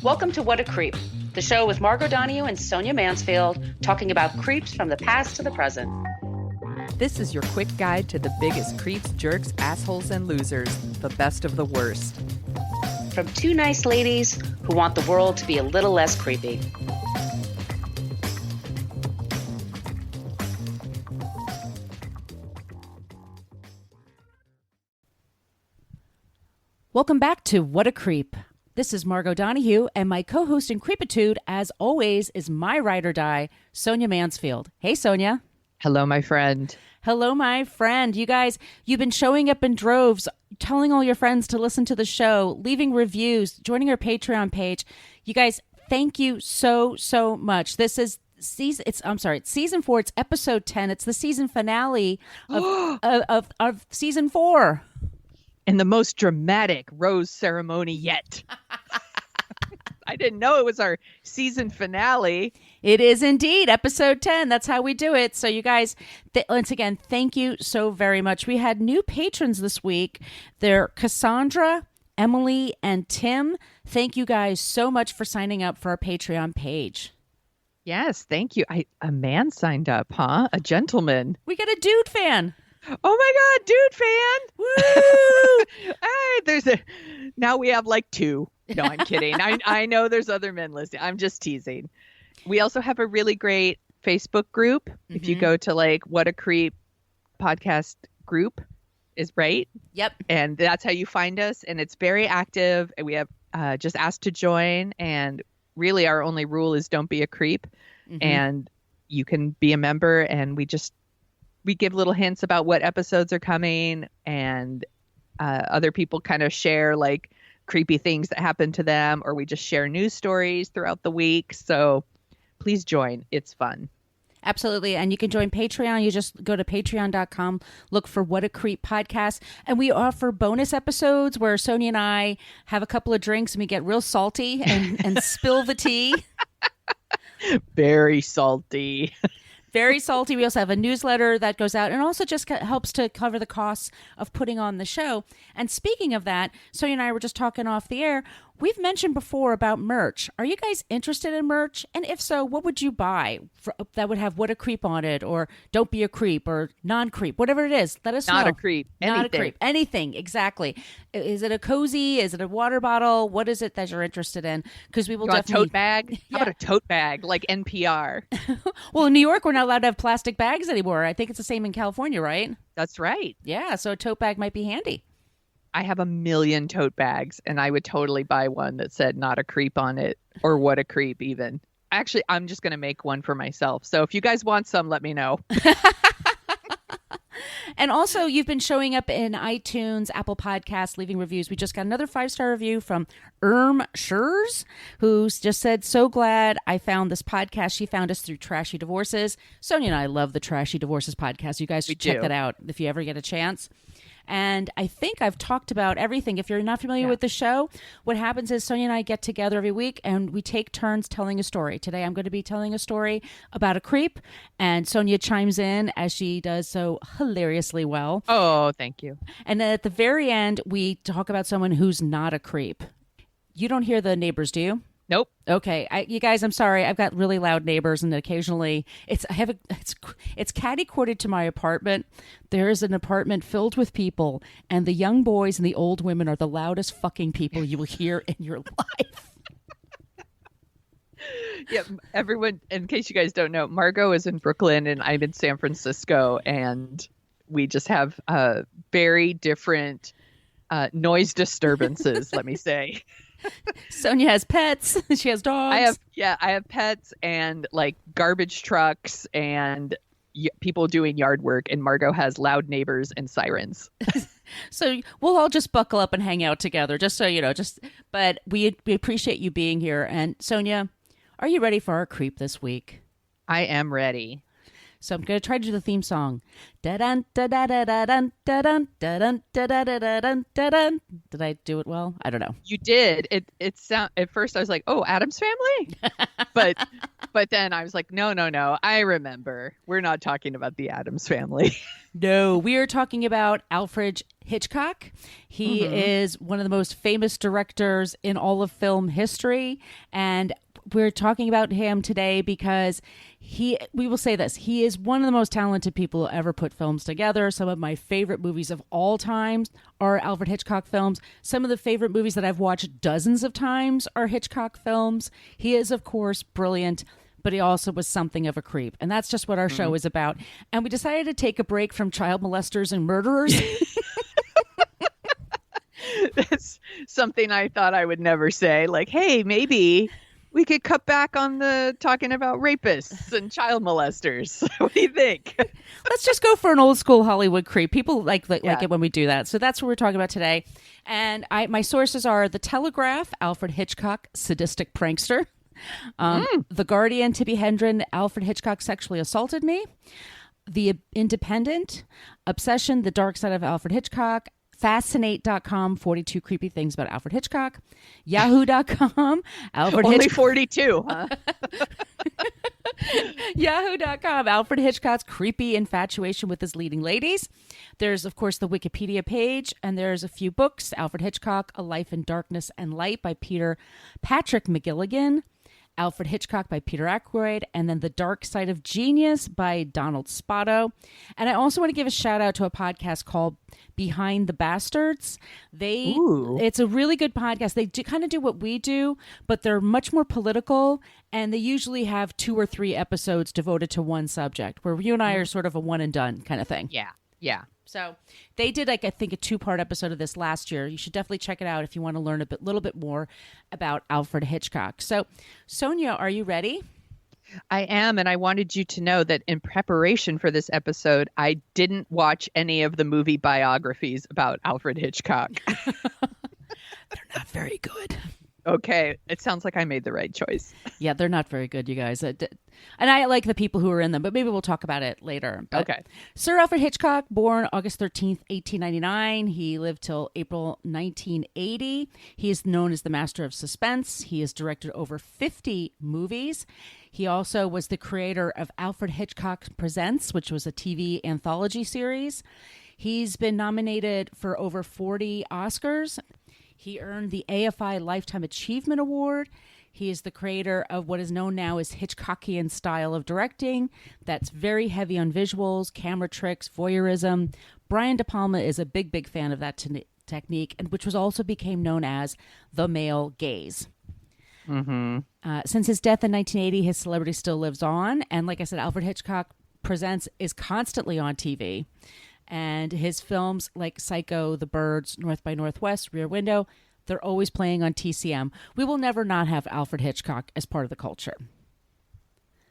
Welcome to What a Creep, the show with Margot Donohue and Sonia Mansfield talking about creeps from the past to the present. This is your quick guide to the biggest creeps, jerks, assholes, and losers, the best of the worst. From two nice ladies who want the world to be a little less creepy. Welcome back to What a Creep. This is Margot Donohue, and my co-host in Creepitude, as always, is my ride or die, Sonia Mansfield. Hey, Sonia. Hello, my friend. Hello, my friend. You guys, you've been showing up in droves, telling all your friends to listen to the show, leaving reviews, joining our Patreon page. You guys, thank you so much. This is it's season 4. It's episode 10. It's the season finale of season 4. And the most dramatic rose ceremony yet. I didn't know it was our season finale. It is indeed episode 10. That's how we do it. So you guys, once again, thank you so very much. We had new patrons this week. They're Cassandra, Emily, and Tim. Thank you guys so much for signing up for our Patreon page. Yes, thank you. A man signed up, huh? A gentleman. We got a dude fan. Oh my God, dude fan! Woo! Hey, now we have like 2. No, I'm kidding. I know there's other men listening. I'm just teasing. We also have a really great Facebook group. Mm-hmm. If you go to like What a Creep podcast group is right. Yep. And that's how you find us. And it's very active. And we have just asked to join. And really our only rule is don't be a creep. Mm-hmm. And you can be a member. And we give little hints about what episodes are coming, and other people kind of share like creepy things that happen to them, or we just share news stories throughout the week. So please join. It's fun. Absolutely. And you can join Patreon. You just go to patreon.com, look for What a Creep podcast. And we offer bonus episodes where Sonia and I have a couple of drinks and we get real salty and spill the tea. Very salty. Very salty. We also have a newsletter that goes out and also just helps to cover the costs of putting on the show. And speaking of that, Sonia and I were just talking off the air. We've mentioned before about merch. Are you guys interested in merch? And if so, what would you buy that would have What a Creep on it, or Don't Be a Creep, or Non-Creep, whatever it is? Let us know. Not a creep. Not a creep. Anything. Exactly. Is it a cozy? Is it a water bottle? What is it that you're interested in? Because we will definitely. A tote bag? How about a tote bag like NPR? Well, in New York, we're not allowed to have plastic bags anymore. I think it's the same in California, right? That's right. Yeah. So a tote bag might be handy. I have a million tote bags, and I would totally buy one that said Not a Creep on it, or What a Creep even. Actually, I'm just going to make one for myself. So if you guys want some, let me know. And also, you've been showing up in iTunes, Apple Podcasts, leaving reviews. We just got another 5-star review from Schurz, who just said, so glad I found this podcast. She found us through Trashy Divorces. Sonia and I love the Trashy Divorces podcast. You guys should check that out if you ever get a chance. And I think I've talked about everything. If you're not familiar with the show, what happens is Sonia and I get together every week and we take turns telling a story. Today I'm going to be telling a story about a creep, and Sonia chimes in as she does so hilariously well. Oh, thank you. And then at the very end, we talk about someone who's not a creep. You don't hear the neighbors, do you? Nope. Okay, you guys, I'm sorry. I've got really loud neighbors, and occasionally it's catty-cornered to my apartment. There is an apartment filled with people, and the young boys and the old women are the loudest fucking people you will hear in your life. Yeah, everyone, in case you guys don't know, Margot is in Brooklyn and I'm in San Francisco, and we just have very different noise disturbances, let me say. Sonia has pets. She has dogs. I have pets and like garbage trucks and people doing yard work, and Margot has loud neighbors and sirens. So we'll all just buckle up and hang out together, just so you know. But we appreciate you being here. And Sonia, are you ready for our creep this week? I am ready. So I'm going to try to do the theme song. Did I do it well? I don't know. You did. It sound at first I was like, "Oh, Addams Family," but But then I was like, no, I remember. We're not talking about the Addams Family. No, we are talking about Alfred Hitchcock. He is one of the most famous directors in all of film history. And we're talking about him today because we will say this, he is one of the most talented people who ever put films together. Some of my favorite movies of all time are Alfred Hitchcock films. Some of the favorite movies that I've watched dozens of times are Hitchcock films. He is, of course, brilliant, but he also was something of a creep. And that's just what our show is about. And we decided to take a break from child molesters and murderers. That's something I thought I would never say. Like, hey, maybe we could cut back on the talking about rapists and child molesters. What do you think? Let's just go for an old school Hollywood creep. People like it when we do that. So that's what we're talking about today. And my sources are The Telegraph, Alfred Hitchcock, Sadistic Prankster. The Guardian, Tippi Hedren, Alfred Hitchcock sexually assaulted me. The Independent, Obsession, The Dark Side of Alfred Hitchcock. Fascinate.com, 42 creepy things about Alfred Hitchcock. Yahoo.com, Alfred Only Hitchcock. 42, huh? Yahoo.com, Alfred Hitchcock's creepy infatuation with his leading ladies. There's, of course, the Wikipedia page, and there's a few books. Alfred Hitchcock, A Life in Darkness and Light by Patrick McGilligan. Alfred Hitchcock by Peter Ackroyd, and then The Dark Side of Genius by Donald Spoto. And I also want to give a shout out to a podcast called Behind the Bastards. It's a really good podcast. They kind of do what we do, but they're much more political, and they usually have 2 or 3 episodes devoted to one subject, where you and I are sort of a one and done kind of thing. Yeah. So they did, I think, a 2-part episode of this last year. You should definitely check it out if you want to learn a little bit more about Alfred Hitchcock. So, Sonia, are you ready? I am, and I wanted you to know that in preparation for this episode, I didn't watch any of the movie biographies about Alfred Hitchcock. They're not very good. Okay, it sounds like I made the right choice. Yeah, they're not very good, you guys. And I like the people who are in them, but maybe we'll talk about it later. But okay. Sir Alfred Hitchcock, born August 13th, 1899. He lived till April 1980. He is known as the master of suspense. He has directed over 50 movies. He also was the creator of Alfred Hitchcock Presents, which was a TV anthology series. He's been nominated for over 40 Oscars. He earned the AFI Lifetime Achievement Award. He is the creator of what is known now as Hitchcockian style of directing. That's very heavy on visuals, camera tricks, voyeurism. Brian De Palma is a big fan of that technique, and which was also became known as the male gaze. Since his death in 1980, his celebrity still lives on. And like I said, Alfred Hitchcock Presents is constantly on TV. And his films like Psycho, The Birds, North by Northwest, Rear Window, they're always playing on TCM. We will never not have Alfred Hitchcock as part of the culture.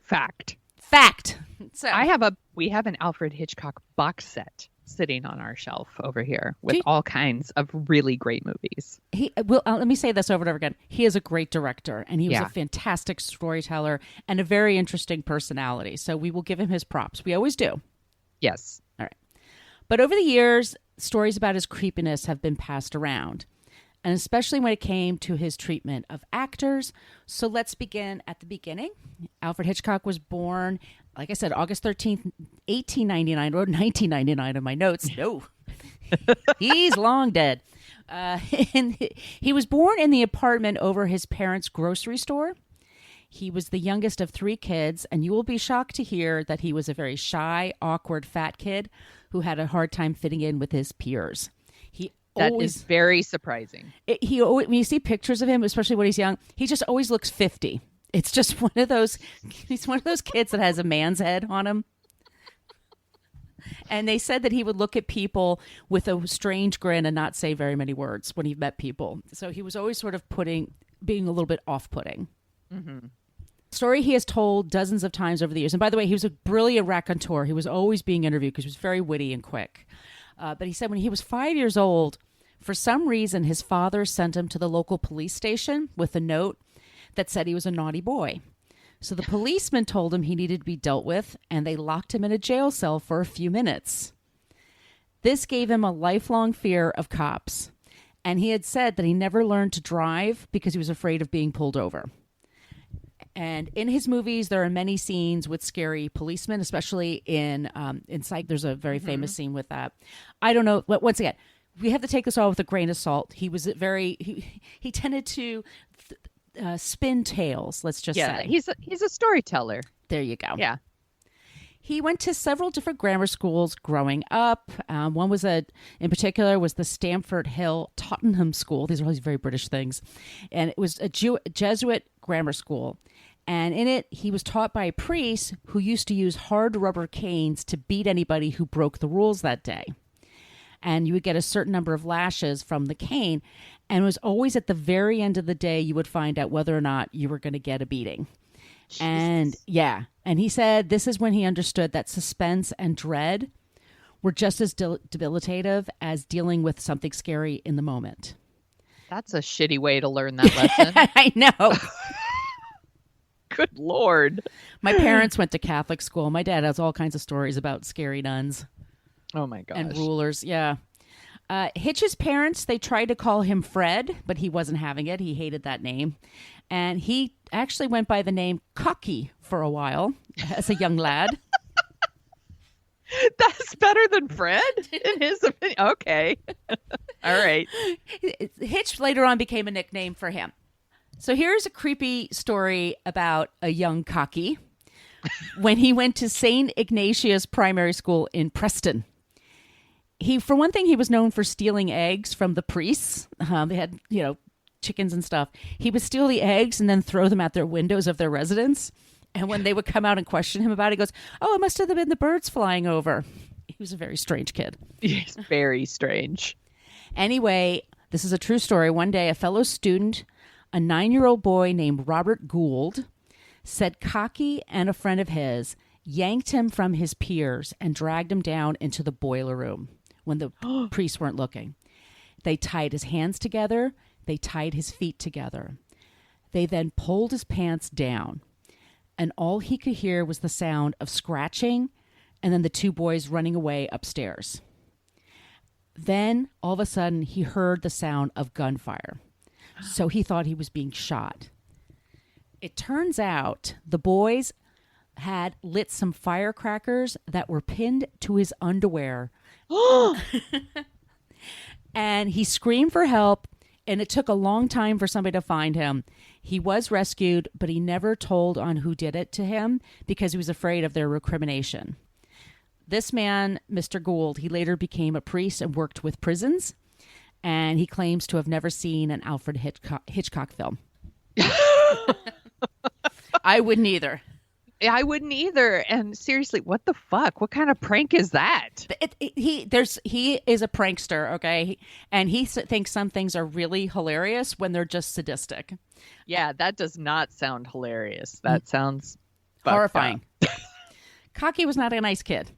Fact. So we have an Alfred Hitchcock box set sitting on our shelf over here with all kinds of really great movies. Let me say this over and over again. He is a great director, and he was a fantastic storyteller and a very interesting personality. So we will give him his props. We always do. Yes. All right. But over the years, stories about his creepiness have been passed around, and especially when it came to his treatment of actors. So let's begin at the beginning. Alfred Hitchcock was born, like I said, August 13th, 1899, or 1999 in my notes. No, he's long dead. He was born in the apartment over his parents' grocery store. He was the youngest of 3 kids, and you will be shocked to hear that he was a very shy, awkward, fat kid who had a hard time fitting in with his peers. That is very surprising. When you see pictures of him, especially when he's young, he just always looks 50. It's just he's one of those kids that has a man's head on him. And they said that he would look at people with a strange grin and not say very many words when he met people. So he was always sort of being a little bit off-putting. Story he has told dozens of times over the years. And by the way, he was a brilliant raconteur. He was always being interviewed because he was very witty and quick. But he said when he was 5 years old, for some reason, his father sent him to the local police station with a note that said he was a naughty boy. So the policeman told him he needed to be dealt with, and they locked him in a jail cell for a few minutes. This gave him a lifelong fear of cops. And he had said that he never learned to drive because he was afraid of being pulled over. And in his movies, there are many scenes with scary policemen, especially in Psych. There's a very famous scene with that. I don't know. But once again, we have to take this all with a grain of salt. He was he tended to spin tales. Let's just say he's a storyteller. There you go. Yeah. He went to several different grammar schools growing up. One was in particular was the Stamford Hill Tottenham School. These are all these very British things. And it was a Jesuit grammar school. And in it, he was taught by a priest who used to use hard rubber canes to beat anybody who broke the rules that day. And you would get a certain number of lashes from the cane. And it was always at the very end of the day you would find out whether or not you were going to get a beating. Jesus. And he said this is when he understood that suspense and dread were just as debilitative as dealing with something scary in the moment. That's a shitty way to learn that lesson. I know. Good Lord. My parents went to Catholic school. My dad has all kinds of stories about scary nuns. Oh my gosh. And rulers, yeah. Hitch's parents, they tried to call him Fred, but he wasn't having it. He hated that name. And he actually went by the name Cocky for a while as a young lad. That's better than Fred, in his opinion. Okay. All right. Hitch later on became a nickname for him. So here's a creepy story about a young Cocky when he went to St. Ignatius Primary School in Preston. For one thing, he was known for stealing eggs from the priests. They had, chickens and stuff. He would steal the eggs and then throw them at their windows of their residence. And when they would come out and question him about it, he goes, "Oh, it must have been the birds flying over." He was a very strange kid. He's very strange. Anyway, this is a true story. One day, a fellow student, a 9-year-old boy named Robert Gould, said Cocky and a friend of his yanked him from his peers and dragged him down into the boiler room when the priests weren't looking. They tied his hands together. They tied his feet together. They then pulled his pants down, and all he could hear was the sound of scratching and then the two boys running away upstairs. Then, all of a sudden, he heard the sound of gunfire. So he thought he was being shot. It turns out the boys had lit some firecrackers that were pinned to his underwear. And he screamed for help, and it took a long time for somebody to find him. He was rescued, but he never told on who did it to him because he was afraid of their recrimination. This man, Mr. Gould, he later became a priest and worked with prisons, and he claims to have never seen an Alfred Hitchcock film. I wouldn't either. I wouldn't either. And seriously, what the fuck? What kind of prank is that? He is a prankster, okay? And he thinks some things are really hilarious when they're just sadistic. Yeah, that does not sound hilarious. That sounds horrifying. Cocky was not a nice kid.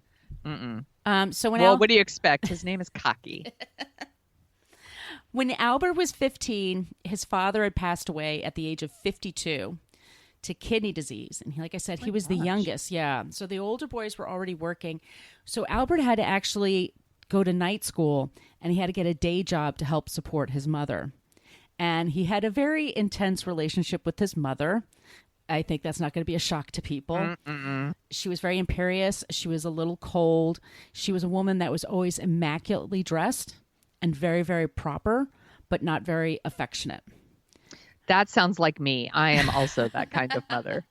Mm-mm. What do you expect? His name is Cocky. When Albert was 15, his father had passed away at the age of 52 to kidney disease. And like I said, he was the youngest. Yeah. So the older boys were already working. So Albert had to actually go to night school, and he had to get a day job to help support his mother. And he had a very intense relationship with his mother. I think that's not going to be a shock to people. Mm-mm. She was very imperious. She was a little cold. She was a woman that was always immaculately dressed and very, very proper, but not very affectionate. That sounds like me. I am also that kind of mother.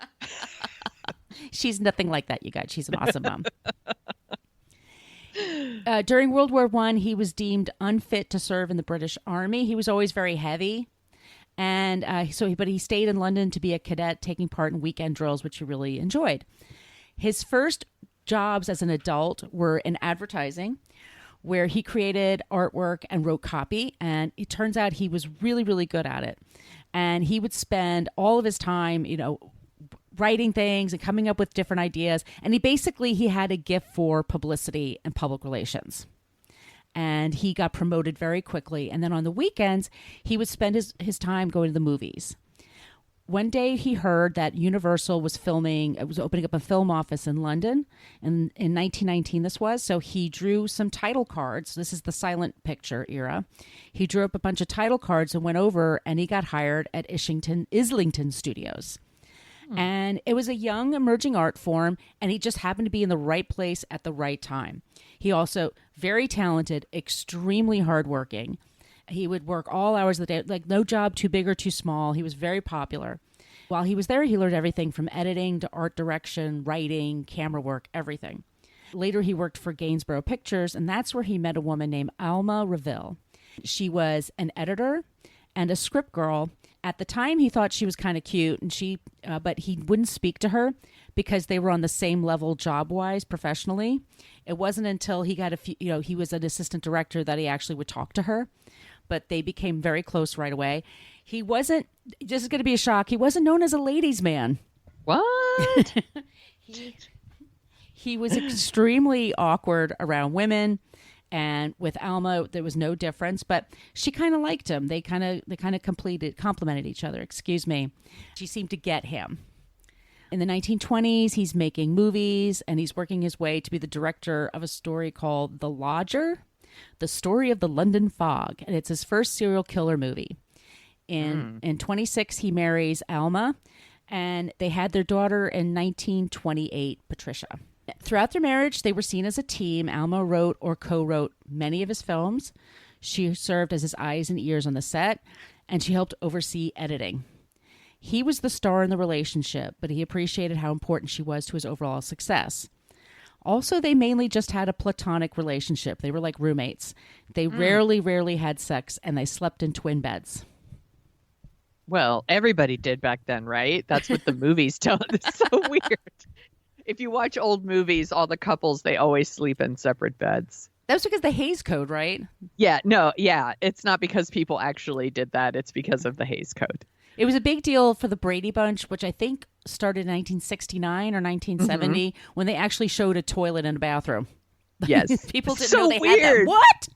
She's nothing like that, you guys. She's an awesome mom. During World War I, he was deemed unfit to serve in the British Army. He was always very heavy. And but he stayed in London to be a cadet, taking part in weekend drills, which he really enjoyed. His first jobs as an adult were in advertising, where he created artwork and wrote copy. And it turns out he was really, really good at it. And he would spend all of his time, writing things and coming up with different ideas. And he had a gift for publicity and public relations. And he got promoted very quickly. And then on the weekends, he would spend his time going to the movies. One day he heard that Universal was opening up a film office in London. And in 1919 this was. So he drew some title cards. This is the silent picture era. He drew up a bunch of title cards and went over, and he got hired at Islington Studios. And it was a young emerging art form, and he just happened to be in the right place at the right time. He also very talented, extremely hardworking. He would work all hours of the day, like no job too big or too small. He was very popular. While he was there, he learned everything from editing to art direction, writing, camera work, everything. Later, he worked for Gainsborough Pictures, and that's where he met a woman named Alma Reville. She was an editor and a script girl. At the time, he thought she was kind of cute, and but he wouldn't speak to her because they were on the same level job-wise, professionally. It wasn't until he got he was an assistant director that he actually would talk to her, but they became very close right away. He wasn't, this is going to be a shock, he wasn't known as a ladies' man. What? He was extremely awkward around women, and with Alma there was no difference, but she kind of liked him. They kind of complemented each other. Excuse me. She seemed to get him. In the 1920s, he's making movies, and he's working his way to be the director of a story called The Lodger, the story of the London fog, and it's his first serial killer movie. In 26, he marries Alma, and they had their daughter in 1928, Patricia. Throughout their marriage, they were seen as a team. Alma wrote or co-wrote many of his films. She served as his eyes and ears on the set, and she helped oversee editing. He was the star in the relationship, but he appreciated how important she was to his overall success. Also, they mainly just had a platonic relationship. They were like roommates. They rarely had sex, and they slept in twin beds. Well, everybody did back then, right? That's what the movies tell. It's so weird. If you watch old movies, all the couples, they always sleep in separate beds. That's because the Hays Code, right? Yeah, it's not because people actually did that. It's because of the Hays Code. It was a big deal for the Brady Bunch, which I think started in 1969 or 1970, when they actually showed a toilet in a bathroom. Yes. People didn't so know they weird. had that. What?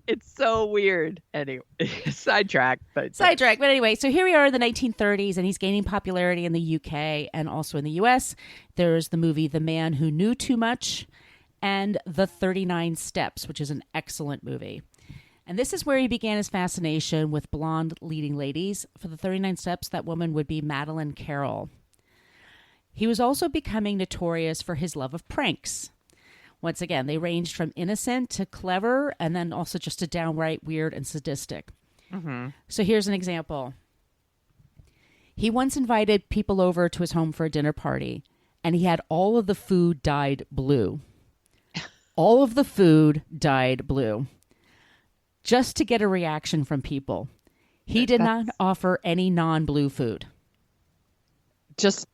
It's so weird. Anyway, sidetrack. But anyway, so here we are in the 1930s, and he's gaining popularity in the UK and also in the US. There's the movie The Man Who Knew Too Much and The 39 Steps, which is an excellent movie. And this is where he began his fascination with blonde leading ladies. For The 39 Steps, that woman would be Madeleine Carroll. He was also becoming notorious for his love of pranks. Once again, they ranged from innocent to clever, and then also just to downright weird and sadistic. So here's an example. He once invited people over to his home for a dinner party, and he had all of the food dyed blue. All of the food dyed blue. Just to get a reaction from people. He did not offer any non-blue food. Just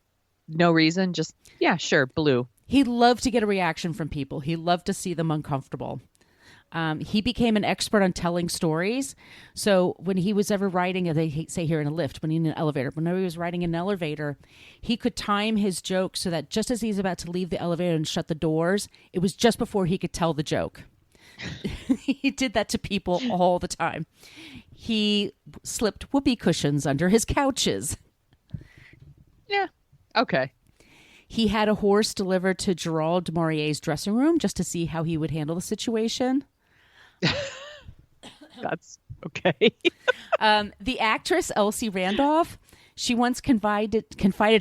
no reason? Just, yeah, sure, blue. He loved to get a reaction from people. He loved to see them uncomfortable. He became an expert on telling stories. So when he was ever riding, they say here in a lift, when in an elevator, whenever he was riding in an elevator, he could time his joke so that just as he's about to leave the elevator and shut the doors, it was just before he could tell the joke. He did that to people all the time. He slipped whoopee cushions under his couches. Yeah. Okay. He had a horse delivered to Gerald du Maurier's dressing room just to see how he would handle the situation. That's okay. The actress Elsie Randolph, she once confided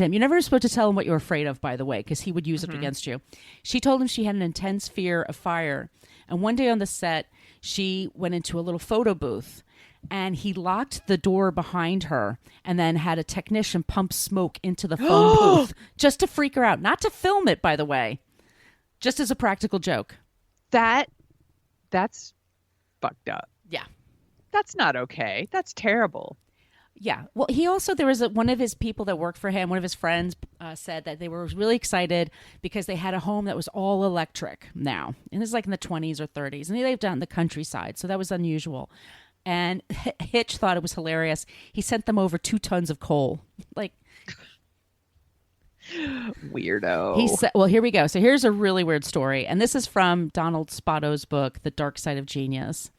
him. You're never supposed to tell him what you're afraid of, by the way, because he would use it against you. She told him she had an intense fear of fire. And one day on the set, she went into a little photo booth, and he locked the door behind her and then had a technician pump smoke into the phone booth just to freak her out. Not to film it, by the way, just as a practical joke. That's fucked up. Yeah. That's not okay. That's terrible. Yeah. Well, he also, there was one of his people that worked for him, one of his friends said that they were really excited because they had a home that was all electric now. And this is like in the 20s or 30s. And they lived out in the countryside. So that was unusual. And Hitch thought it was hilarious. He sent them over 2 tons of coal. Like, weirdo. He said, well, here we go. So here's a really weird story. And this is from Donald Spotto's book, The Dark Side of Genius.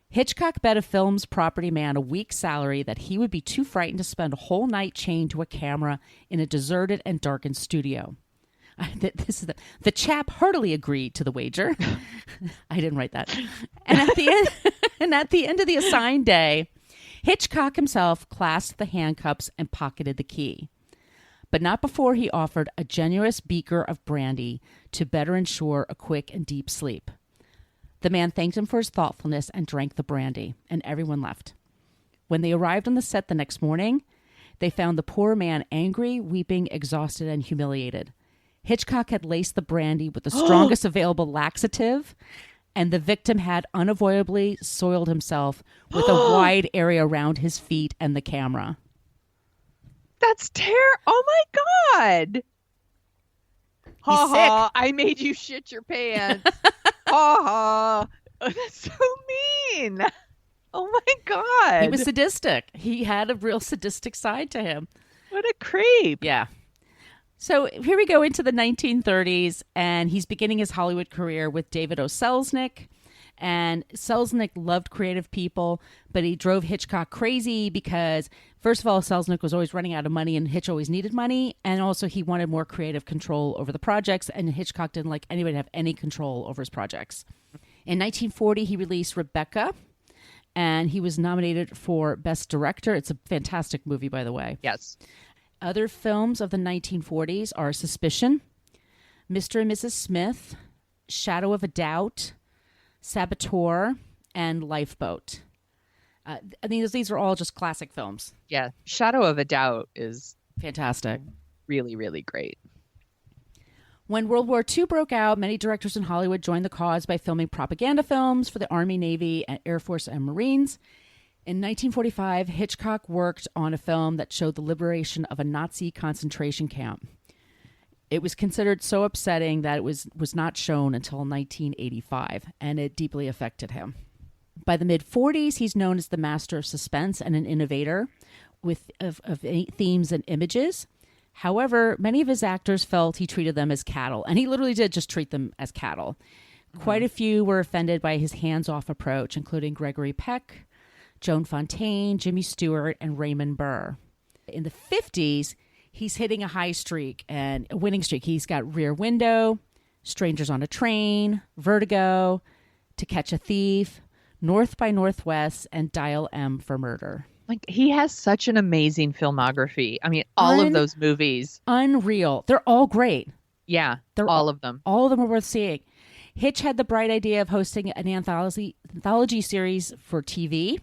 Hitchcock bet a film's property man a week's salary that he would be too frightened to spend a whole night chained to a camera in a deserted and darkened studio. This is the chap heartily agreed to the wager. I didn't write that. And at the end of the assigned day, Hitchcock himself clasped the handcuffs and pocketed the key. but not before he offered a generous beaker of brandy to better ensure a quick and deep sleep. The man thanked him for his thoughtfulness and drank the brandy, and everyone left. When they arrived on the set the next morning, they found the poor man angry, weeping, exhausted, and humiliated. Hitchcock had laced the brandy with the strongest available laxative, and the victim had unavoidably soiled himself with a wide area around his feet and the camera. That's terrible. Oh my God. Ha ha. I made you shit your pants. Ha ha. That's so mean. Oh my God. He was sadistic. He had a real sadistic side to him. What a creep. Yeah. So here we go into the 1930s, and he's beginning his Hollywood career with David O. Selznick. And Selznick loved creative people, but he drove Hitchcock crazy because, first of all, Selznick was always running out of money and Hitch always needed money. And also he wanted more creative control over the projects, and Hitchcock didn't like anybody to have any control over his projects. In 1940, he released Rebecca, and he was nominated for Best Director. It's a fantastic movie, by the way. Yes. Other films of the 1940s are Suspicion, Mr. and Mrs. Smith, Shadow of a Doubt, Saboteur, and Lifeboat. I mean, these are all just classic films. Yeah. Shadow of a Doubt is Fantastic. really, really great. When World War II broke out, many directors in Hollywood joined the cause by filming propaganda films for the Army, Navy, and Air Force and Marines. In 1945, Hitchcock worked on a film that showed the liberation of a Nazi concentration camp. It was considered so upsetting that it was not shown until 1985, and it deeply affected him. By the mid-40s, he's known as the master of suspense and an innovator of themes and images. However, many of his actors felt he treated them as cattle, and he literally did just treat them as cattle. Quite a few were offended by his hands-off approach, including Gregory Peck, Joan Fontaine, Jimmy Stewart, and Raymond Burr. In the 50s, he's hitting a high streak and a winning streak. He's got Rear Window, Strangers on a Train, Vertigo, To Catch a Thief, North by Northwest, and Dial M for Murder. Like, he has such an amazing filmography. I mean, all of those movies. Unreal. They're all great. Yeah, all of them. All of them are worth seeing. Hitch had the bright idea of hosting an anthology series for TV.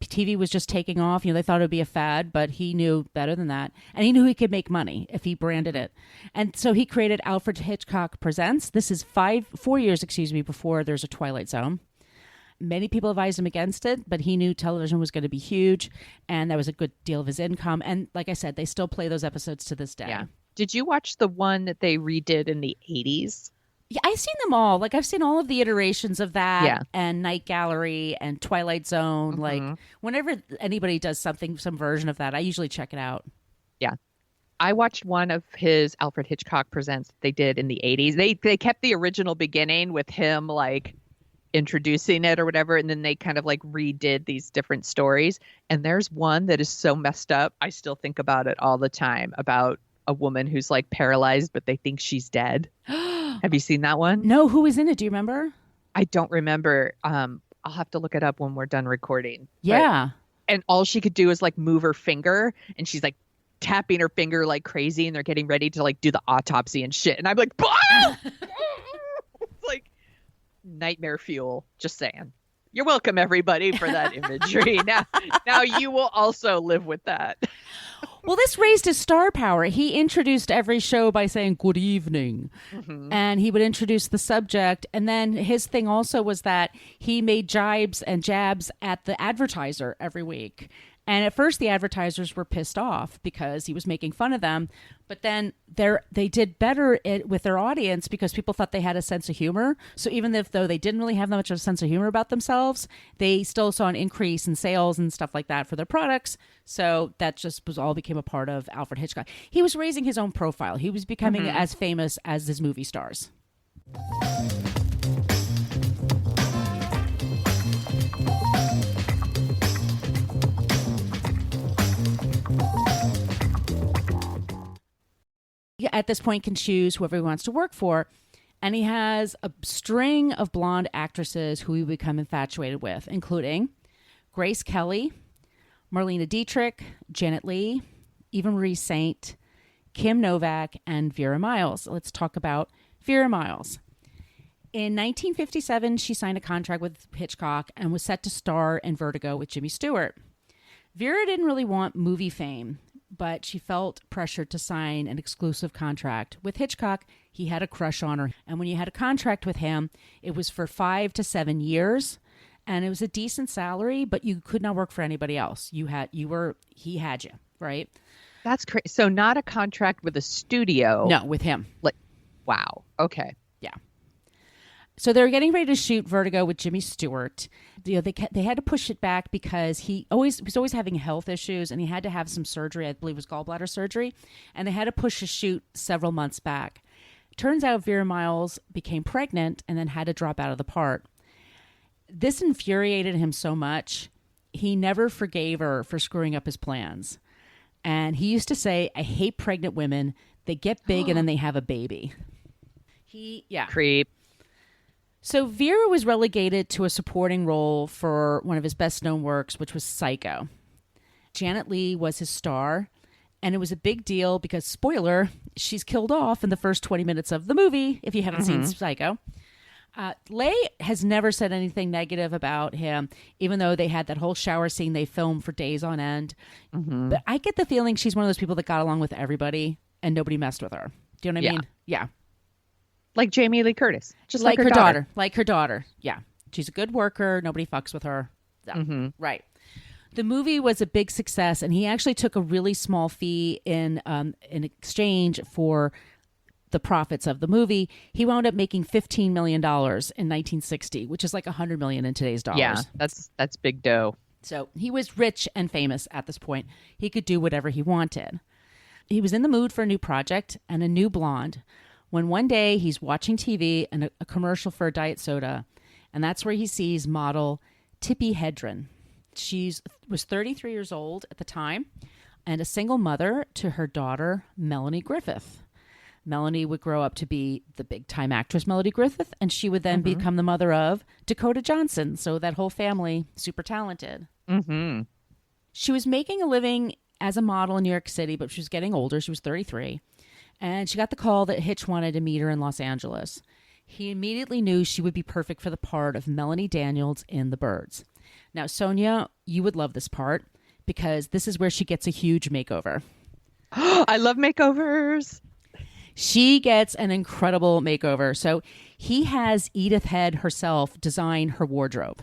TV was just taking off. They thought it would be a fad, but he knew better than that. And he knew he could make money if he branded it. And so he created Alfred Hitchcock Presents. This is 4 years, before there's a Twilight Zone. Many people advised him against it, but he knew television was going to be huge, and that was a good deal of his income. And like I said, they still play those episodes to this day. Yeah. Did you watch the one that they redid in the 80s? Yeah, I've seen them all. Like, I've seen all of the iterations of that, and Night Gallery and Twilight Zone. Like, whenever anybody does something, some version of that, I usually check it out. Yeah. I watched one of his Alfred Hitchcock Presents they did in the 80s. They kept the original beginning with him, like, introducing it or whatever, and then they kind of, like, redid these different stories. And there's one that is so messed up. I still think about it all the time, about a woman who's, like, paralyzed, but they think she's dead. Have you seen that one? No, who was in it? Do you remember? I don't remember. I'll have to look it up when we're done recording. Yeah. And all she could do is like move her finger, and she's like tapping her finger like crazy, and they're getting ready to like do the autopsy and shit. And I'm like, bah! It's like nightmare fuel. Just saying. You're welcome, everybody, for that imagery. Now you will also live with that. Well, this raised his star power. He introduced every show by saying, "Good evening." And he would introduce the subject. And then his thing also was that he made jibes and jabs at the advertiser every week. And at first the advertisers were pissed off because he was making fun of them. But then they did better with their audience because people thought they had a sense of humor. So even though they didn't really have that much of a sense of humor about themselves, they still saw an increase in sales and stuff like that for their products. So that just all became a part of Alfred Hitchcock. He was raising his own profile. He was becoming as famous as his movie stars. At this point can choose whoever he wants to work for, and he has a string of blonde actresses who he would become infatuated with, including Grace Kelly, Marlene Dietrich, Janet Leigh, Eva Marie Saint, Kim Novak, and Vera Miles. Let's talk about Vera Miles. In 1957, she signed a contract with Hitchcock and was set to star in Vertigo with Jimmy Stewart. Vera didn't really want movie fame, but she felt pressured to sign an exclusive contract. With Hitchcock, he had a crush on her. And when you had a contract with him, it was for 5 to 7 years. And it was a decent salary, but you could not work for anybody else. He had you, right? That's crazy. So not a contract with a studio. No, with him. Like, wow. Okay. Yeah. So they were getting ready to shoot Vertigo with Jimmy Stewart. They had to push it back because he was always having health issues, and he had to have some surgery. I believe it was gallbladder surgery, and they had to push the shoot several months back. Turns out Vera Miles became pregnant and then had to drop out of the part. This infuriated him so much, he never forgave her for screwing up his plans. And he used to say, "I hate pregnant women. They get big and then they have a baby." Creep. So Vera was relegated to a supporting role for one of his best-known works, which was Psycho. Janet Leigh was his star, and it was a big deal because, spoiler, she's killed off in the first 20 minutes of the movie, if you haven't seen Psycho. Leigh has never said anything negative about him, even though they had that whole shower scene they filmed for days on end. But I get the feeling she's one of those people that got along with everybody, and nobody messed with her. Do you know what I mean? Yeah. Like Jamie Lee Curtis. Just like her daughter. Like her daughter. Yeah. She's a good worker. Nobody fucks with her. So, right. The movie was a big success, and he actually took a really small fee in exchange for the profits of the movie. He wound up making $15 million in 1960, which is like $100 million in today's dollars. Yeah, that's big dough. So he was rich and famous at this point. He could do whatever he wanted. He was in the mood for a new project and a new blonde when one day he's watching TV and a commercial for a diet soda, and that's where he sees model Tippi Hedren. She was 33 years old at the time and a single mother to her daughter, Melanie Griffith. Melanie would grow up to be the big-time actress Melanie Griffith, and she would then become the mother of Dakota Johnson. So that whole family, super talented. She was making a living as a model in New York City, but she was getting older. She was 33. And she got the call that Hitch wanted to meet her in Los Angeles. He immediately knew she would be perfect for the part of Melanie Daniels in The Birds. Now, Sonia, you would love this part because this is where she gets a huge makeover. I love makeovers. She gets an incredible makeover. So he has Edith Head herself design her wardrobe.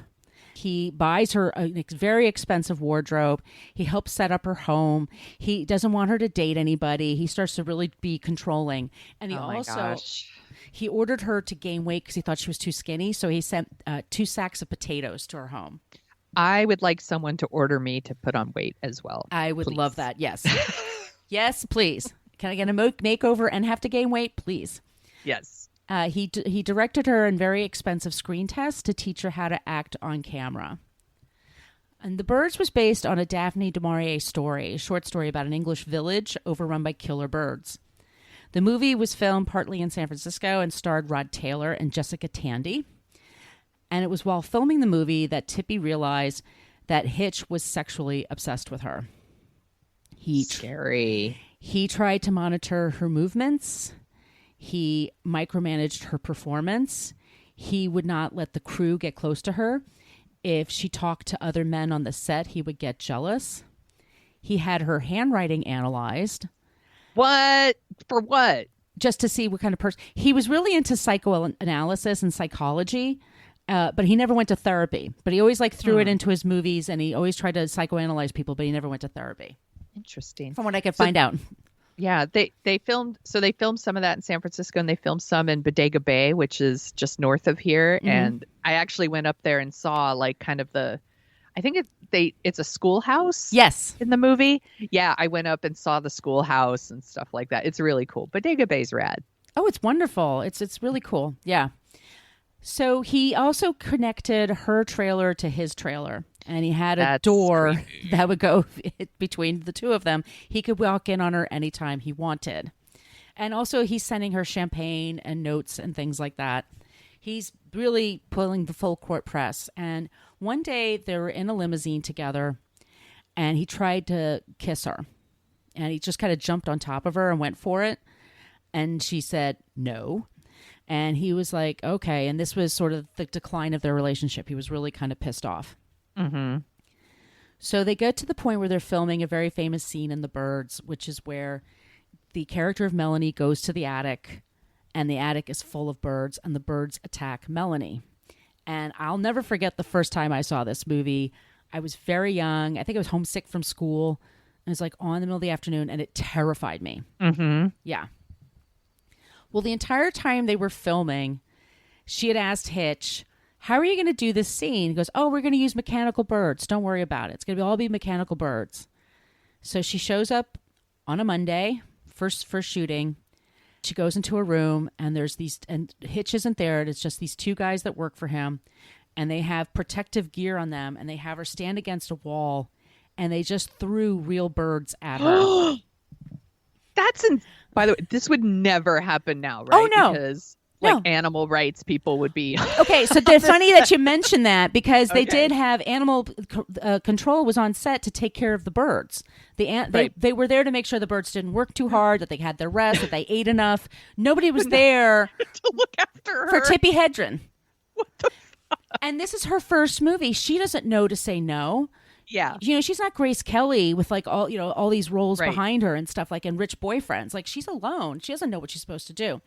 He buys her a very expensive wardrobe. He helps set up her home. He doesn't want her to date anybody. He starts to really be controlling. And he ordered her to gain weight because he thought she was too skinny. So he sent 2 sacks of potatoes to her home. I would like someone to order me to put on weight as well. I would love that. Yes. Yes, please. Can I get a makeover and have to gain weight? Please. Yes. He directed her in very expensive screen tests to teach her how to act on camera. And The Birds was based on a Daphne du Maurier story, a short story about an English village overrun by killer birds. The movie was filmed partly in San Francisco and starred Rod Taylor and Jessica Tandy. And it was while filming the movie that Tippi realized that Hitch was sexually obsessed with her. Scary. He tried to monitor her movements. He micromanaged her performance. He would not let the crew get close to her. If she talked to other men on the set, he would get jealous. He had her handwriting analyzed. What? For what? Just to see what kind of person. He was really into psychoanalysis and psychology, but he never went to therapy. But he always threw it into his movies, and he always tried to psychoanalyze people, but he never went to therapy. Interesting. From what I could find out. Yeah, they filmed some of that in San Francisco, and they filmed some in Bodega Bay, which is just north of here. And I actually went up there and saw I think it's a schoolhouse. Yes. In the movie. Yeah, I went up and saw the schoolhouse and stuff like that. It's really cool. Bodega Bay's rad. Oh, it's wonderful. It's really cool. Yeah. So he also connected her trailer to his trailer, and he had a door that would go between the two of them. He could walk in on her anytime he wanted. And also he's sending her champagne and notes and things like that. He's really pulling the full court press. And one day they were in a limousine together, and he tried to kiss her. and he just kind of jumped on top of her and went for it. And she said no. And he was like, okay. And this was sort of the decline of their relationship. He was really kind of pissed off. Mm-hmm. So they get to the point where they're filming a very famous scene in The Birds, which is where the character of Melanie goes to the attic, and the attic is full of birds, and the birds attack Melanie. And I'll never forget the first time I saw this movie. I was very young. I think I was homesick from school. And it was like on in the middle of the afternoon, and it terrified me. Mm-hmm. Yeah. Well, the entire time they were filming, she had asked Hitch, how are you going to do this scene? He goes, oh, we're going to use mechanical birds. Don't worry about it. It's going to all be mechanical birds. So she shows up on a Monday, first shooting. She goes into a room, and there's these, and Hitch isn't there. It's just these two guys that work for him, and they have protective gear on them, and they have her stand against a wall, and they just threw real birds at her. By the way, this would never happen now, right? Oh, no. Because No. animal rights people would be. Okay, so it's funny that you mentioned that, because they did have animal control was on set to take care of the birds. They were there to make sure the birds didn't work too hard, that they had their rest, that they ate enough. Nobody was there to look after her. for Tippi Hedren. What the fuck? And this is her first movie. She doesn't know to say no. Yeah. You know, she's not Grace Kelly with like all these roles Right. behind her and stuff, like in Rich Boyfriends. Like, she's alone. She doesn't know what she's supposed to do.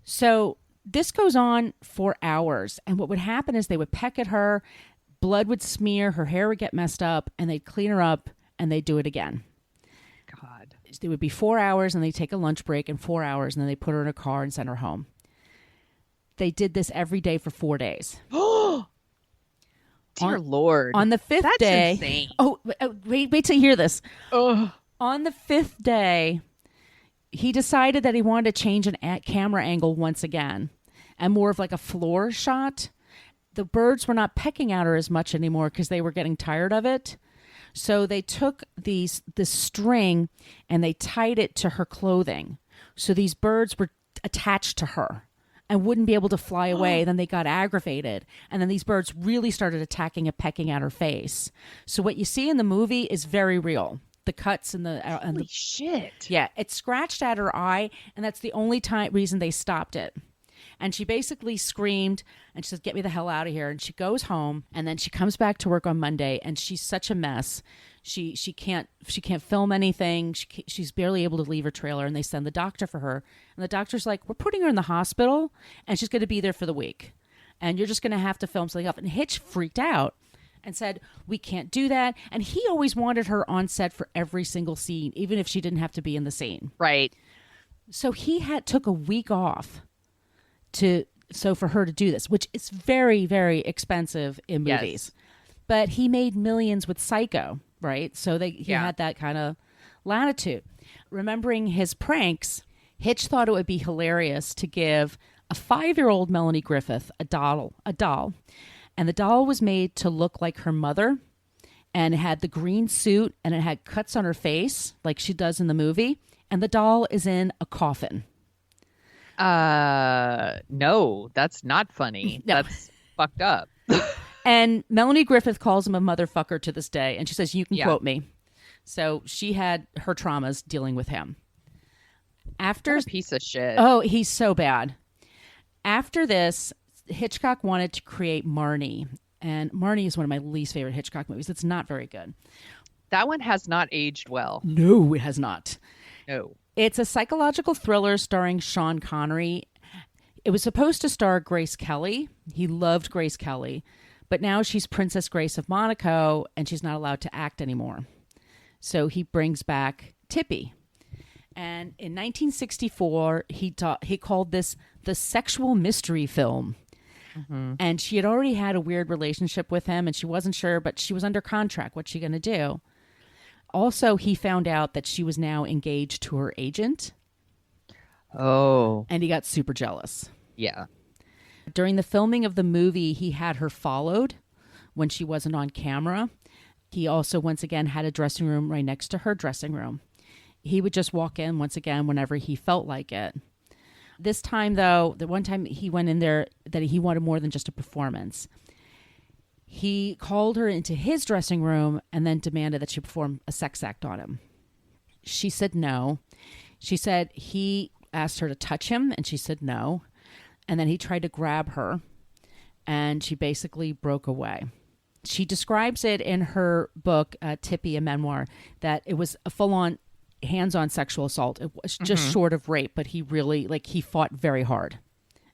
So this goes on for hours. And what would happen is they would peck at her, blood would smear, her hair would get messed up, and they'd clean her up, and they'd do it again. God. It would be 4 hours, and they'd take a lunch break, and 4 hours, and then they put her in a car and send her home. They did this every day for 4 days. Dear Lord. On the fifth That's day. insane. Oh, wait till you hear this. Ugh. On the fifth day, he decided that he wanted to change an camera angle once again, and more of like a floor shot. The birds were not pecking at her as much anymore because they were getting tired of it. So they took this string and they tied it to her clothing. So these birds were attached to her and wouldn't be able to fly away. Then they got aggravated. And then these birds really started attacking and pecking at her face. So what you see in the movie is very real. The cuts and Holy shit. yeah, it scratched at her eye, and that's the only reason they stopped it. And she basically screamed, and she says, get me the hell out of here. And she goes home, and then she comes back to work on Monday, and she's such a mess. She can't film anything. She's barely able to leave her trailer, and they send the doctor for her. And the doctor's like, we're putting her in the hospital, and she's going to be there for the week. And you're just going to have to film something up. And Hitch freaked out and said, we can't do that. And he always wanted her on set for every single scene, even if she didn't have to be in the scene. Right. So he took a week off for her to do this, which is very, very expensive in movies. Yes. But he made millions with Psycho, right? So he had that kind of latitude. Remembering his pranks, Hitch thought it would be hilarious to give a 5-year-old Melanie Griffith a doll. And the doll was made to look like her mother, and it had the green suit, and it had cuts on her face like she does in the movie. And the doll is in a coffin. No, that's not funny. No. That's fucked up. And Melanie Griffith calls him a motherfucker to this day. And she says, you can quote me. So she had her traumas dealing with him. What a piece of shit. Oh, he's so bad. After this, Hitchcock wanted to create Marnie. And Marnie is one of my least favorite Hitchcock movies. It's not very good. That one has not aged well. No, it has not. No. It's a psychological thriller starring Sean Connery. It was supposed to star Grace Kelly. He loved Grace Kelly. But now she's Princess Grace of Monaco, and she's not allowed to act anymore. So he brings back Tippi. And in 1964, he called this the sexual mystery film. Mm-hmm. And she had already had a weird relationship with him, and she wasn't sure, but she was under contract. What's she going to do? Also, he found out that she was now engaged to her agent. Oh. And he got super jealous. Yeah. During the filming of the movie, he had her followed when she wasn't on camera. He also, once again, had a dressing room right next to her dressing room. He would just walk in once again whenever he felt like it. This time, though, the one time he went in there that he wanted more than just a performance. He called her into his dressing room and then demanded that she perform a sex act on him. She said no. She said he asked her to touch him, and she said no. And then he tried to grab her, and she basically broke away. She describes it in her book, Tippi, a memoir, that it was a full-on hands-on sexual assault. It was just short of rape, but he really, he fought very hard.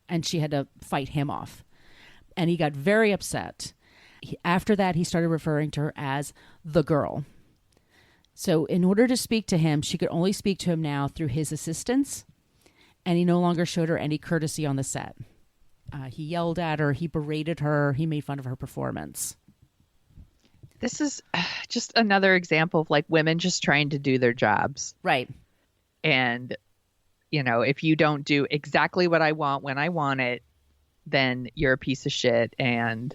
And she had to fight him off. And he got very upset. After that, he started referring to her as the girl. So in order to speak to him, she could only speak to him now through his assistants. And he no longer showed her any courtesy on the set. He yelled at her. He berated her. He made fun of her performance. This is just another example of women just trying to do their jobs. Right. And, if you don't do exactly what I want when I want it, then you're a piece of shit and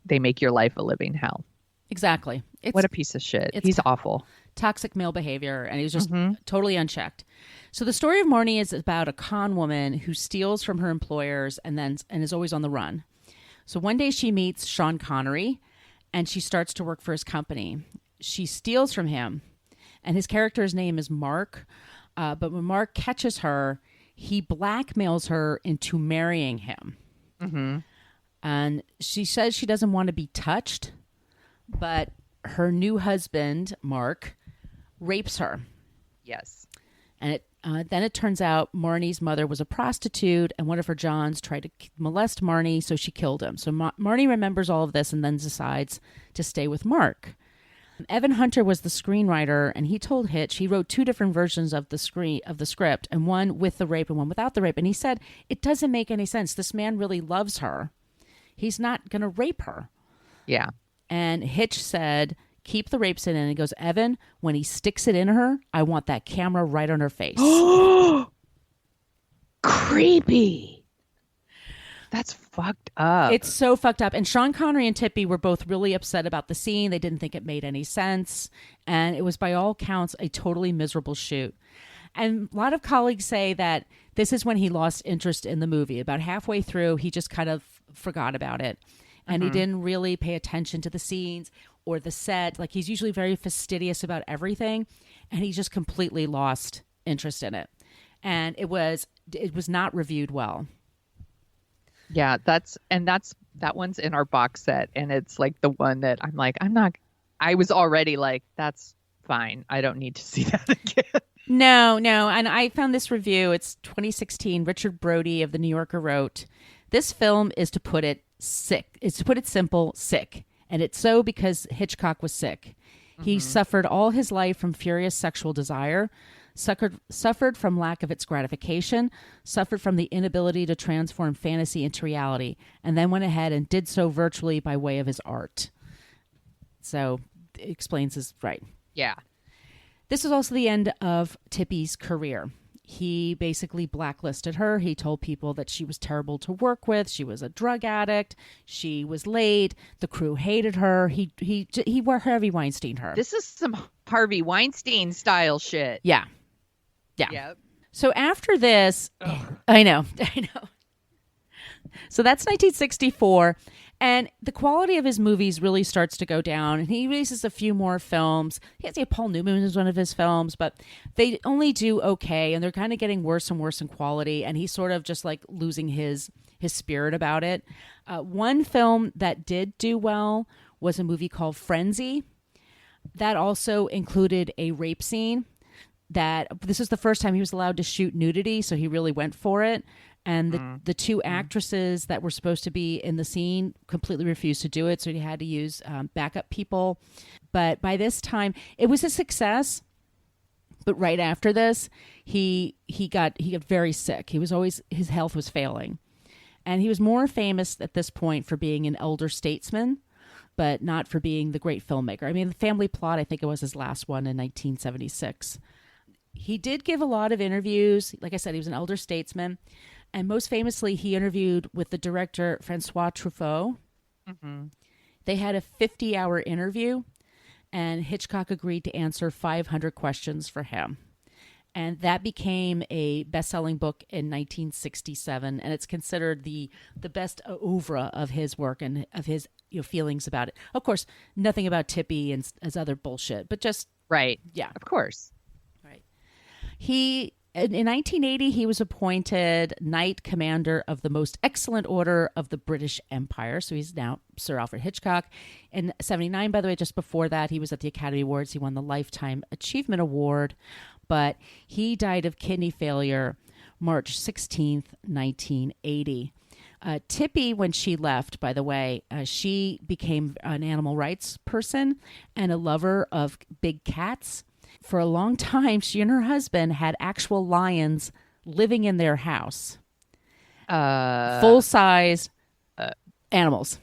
they make your life a living hell. Exactly. What a piece of shit. He's awful. Toxic male behavior, and he was just totally unchecked. So the story of Marnie is about a con woman who steals from her employers and is always on the run. So one day she meets Sean Connery, and she starts to work for his company. She steals from him, and his character's name is Mark. But when Mark catches her, he blackmails her into marrying him. Mm-hmm. And she says she doesn't want to be touched, but her new husband, Mark, rapes her. Yes. And then it turns out Marnie's mother was a prostitute, and one of her Johns tried to molest Marnie, so she killed him. So Marnie remembers all of this and then decides to stay with Mark. Evan Hunter was the screenwriter, and he told Hitch he wrote 2 different versions of the script, and one with the rape and one without the rape. And he said, it doesn't make any sense. This man really loves her. He's not going to rape her. Yeah. And Hitch said, keep the rape scene in. And he goes, Evan, when he sticks it in her, I want that camera right on her face. Creepy. That's fucked up. It's so fucked up. And Sean Connery and Tippi were both really upset about the scene. They didn't think it made any sense. And it was, by all counts, a totally miserable shoot. And a lot of colleagues say that this is when he lost interest in the movie. About halfway through, he just kind of forgot about it. And he didn't really pay attention to the scenes or the set. He's usually very fastidious about everything. And he just completely lost interest in it. And it was not reviewed well. Yeah, that one's in our box set, and it's the one that I was already that's fine. I don't need to see that again. No. And I found this review. It's 2016. Richard Brody of The New Yorker wrote, this film is, to put it simple, sick. And it's so because Hitchcock was sick. He suffered all his life from furious sexual desire, suffered from lack of its gratification, suffered from the inability to transform fantasy into reality, and then went ahead and did so virtually by way of his art. So it explains his right. Yeah. This was also the end of Tippi's career. He basically blacklisted her. He told people that she was terrible to work with. She was a drug addict. She was late. The crew hated her. He Harvey Weinstein her. This is some Harvey Weinstein style shit. Yeah. Yep. So after this, I know. So that's 1964. And the quality of his movies really starts to go down. And he releases a few more films. Paul Newman is one of his films, but they only do okay. And they're kind of getting worse and worse in quality. And he's sort of just losing his spirit about it. One film that did do well was a movie called Frenzy. That also included a rape scene. This was the first time he was allowed to shoot nudity, so he really went for it. And the 2 actresses that were supposed to be in the scene completely refused to do it, so he had to use backup people. But by this time, it was a success. But right after this, he got very sick. His health was failing, and he was more famous at this point for being an elder statesman, but not for being the great filmmaker. I mean, The Family Plot, I think it was his last one in 1976. He did give a lot of interviews. Like I said, he was an elder statesman. And most famously, he interviewed with the director, Francois Truffaut. Mm-hmm. They had a 50-hour interview, and Hitchcock agreed to answer 500 questions for him. And that became a best-selling book in 1967, and it's considered the best oeuvre of his work and of his feelings about it. Of course, nothing about Tippi and his other bullshit, but just... Right. Yeah. Of course. In 1980, he was appointed Knight Commander of the Most Excellent Order of the British Empire. So he's now Sir Alfred Hitchcock. In 79, by the way, just before that, he was at the Academy Awards. He won the Lifetime Achievement Award, but he died of kidney failure March 16th, 1980. Tippi, when she left, by the way, she became an animal rights person and a lover of big cats. For a long time, she and her husband had actual lions living in their house. Full-size animals.